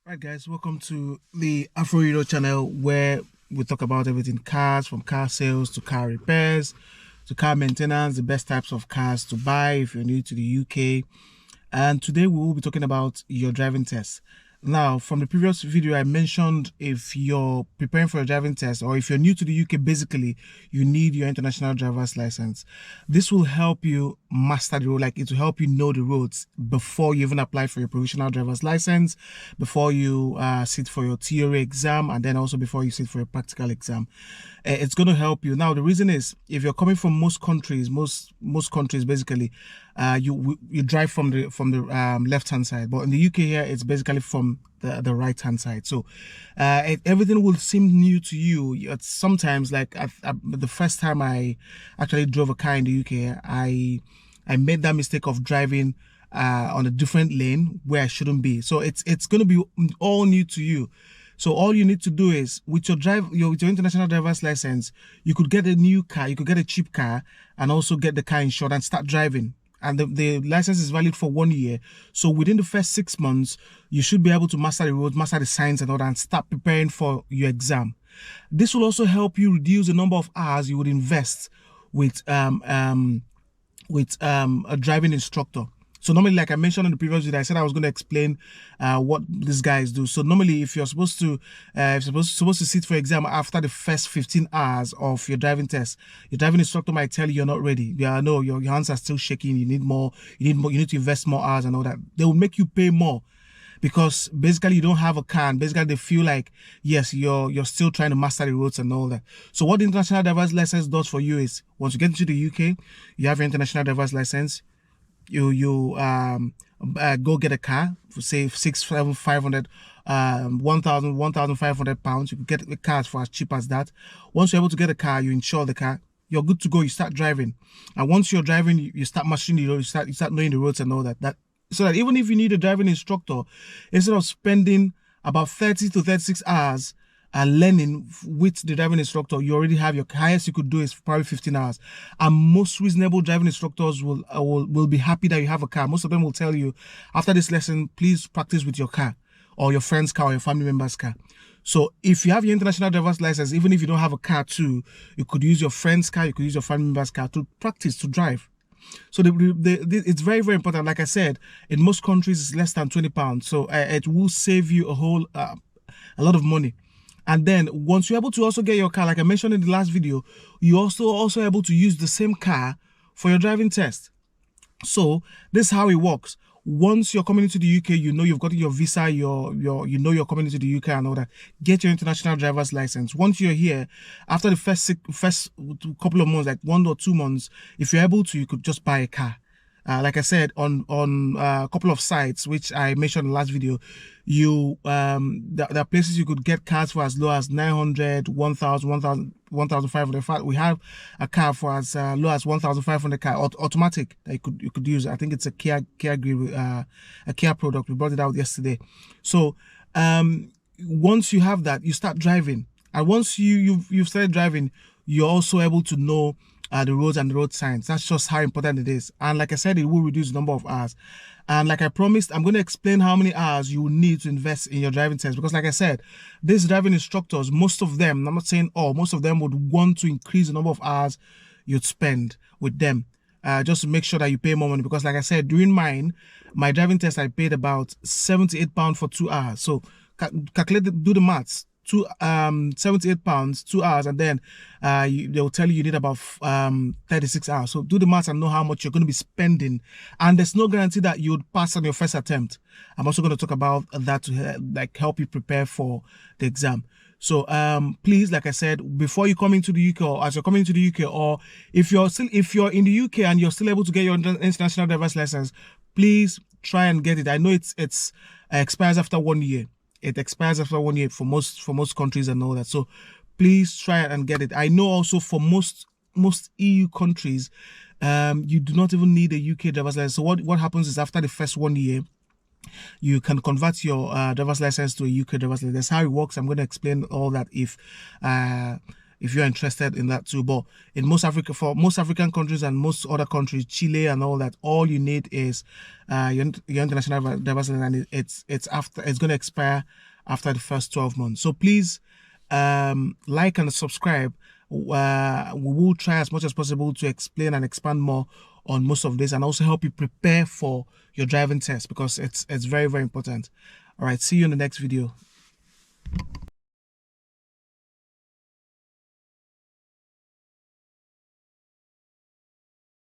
Right, guys, welcome to the Afro Euro channel where we talk about everything cars, from car sales to car repairs to car maintenance, the best types of cars to buy if you're new to the UK. And today we will be talking about your driving test. Now, from the previous video, I mentioned if you're preparing for a driving test or if you're new to the UK, basically, you need your international driver's license. This will help you master the road, like it will help you know the roads before you even apply for your provisional driver's license, before you sit for your theory exam, and then also before you sit for your practical exam. It's going to help you. Now, the reason is if you're coming from most countries, most countries basically, you drive from the left hand side, but in the UK here it's basically from the right hand side. So everything will seem new to you. It's sometimes like the first time I actually drove a car in the UK, I made that mistake of driving on a different lane where I shouldn't be. So it's going to be all new to you. So all you need to do is with your international driver's license, you could get a new car, you could get a cheap car, and also get the car insured and start driving. And the license is valid for 1 year. So within the first 6 months, you should be able to master the road, master the signs and all that, and start preparing for your exam. This will also help you reduce the number of hours you would invest with a driving instructor. So normally, like I mentioned in the previous video, I said I was going to explain what these guys do. So normally, if you're supposed to sit for exam after the first 15 hours of your driving test, your driving instructor might tell you you're not ready. Yeah, no, your hands are still shaking. You need more. You need to invest more hours and all that. They will make you pay more because basically you don't have a car, and basically they feel like, yes, you're still trying to master the roads and all that. So what the international driver's license does for you is once you get into the UK, you have your international driver's license. You go get a car for say 6,500 1,500 pounds. You can get the cars for as cheap as that. Once you're able to get a car, you insure the car, you're good to go. You start driving, and once you're driving, you start mastering the road. You start knowing the roads and all that. So that even if you need a driving instructor, instead of spending about 30 to 36 hours and learning with the driving instructor, you already have your highest you could do is probably 15 hours. And most reasonable driving instructors will be happy that you have a car. Most of them will tell you after this lesson, please practice with your car or your friend's car or your family member's car. So if you have your international driver's license, even if you don't have a car too, you could use your friend's car, you could use your family member's car to practice to drive. So it's very, very important. Like I said, in most countries, it's less than £20. So it will save you a lot of money. And then once you're able to also get your car, like I mentioned in the last video, you're also able to use the same car for your driving test. So this is how it works. Once you're coming into the UK, you know you've got your visa, you know you're coming into the UK and all that. Get your international driver's license. Once you're here, after the first couple of months, like 1 or 2 months, if you're able to, you could just buy a car. Like I said, on a couple of sites which I mentioned in the last video, there are places you could get cars for as low as 900, 1,000, 1,500. In fact, we have a car for as low as 1,500 car automatic that you could use. I think it's a Kia a Kia product. We brought it out yesterday. So once you have that, you start driving, and once you've started driving, you're also able to know the roads and the road signs. That's just how important it is. And like I said, it will reduce the number of hours. And like I promised, I'm going to explain how many hours you will need to invest in your driving test. Because like I said, these driving instructors, most of them, I'm not saying all, most of them would want to increase the number of hours you'd spend with them. Just to make sure that you pay more money. Because like I said, during my driving test, I paid about £78 for 2 hours. So calculate, do the maths. £78, 2 hours, and then they'll tell you need about 36 hours. So do the math and know how much you're going to be spending, and there's no guarantee that you would pass on your first attempt. I'm also going to talk about that to help you prepare for the exam. So please, like I said, before you come into the UK, or as you're coming to the UK, or if you're in the UK and you're still able to get your international driver's license, please try and get it. I know it expires after 1 year. It expires after 1 year for most countries and all that. So please try and get it. I know also for most EU countries, you do not even need a UK driver's license. So what happens is after the first 1 year, you can convert your driver's license to a UK driver's license. That's how it works. I'm going to explain all that if if you're interested in that too. But in for most African countries and most other countries, Chile and all that, all you need is your international driver's license, and it's going to expire after the first 12 months. So please like and subscribe. We will try as much as possible to explain and expand more on most of this, and also help you prepare for your driving test, because it's very, very important. All right, see you in the next video.